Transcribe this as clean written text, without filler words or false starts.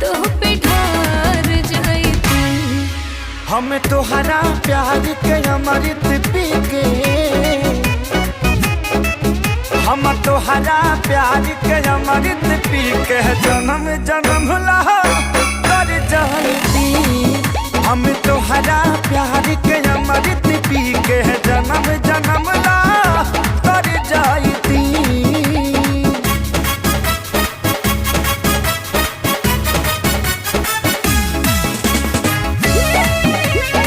तुह पे ढार जाती। हम तोहरा प्यार के अमृत पी के, हम तोहरा प्यार के अमृत पी के जन्म जन्म ला कर जाती। हम तोहरा प्यार के अमृत पी के जन्म जन्म ला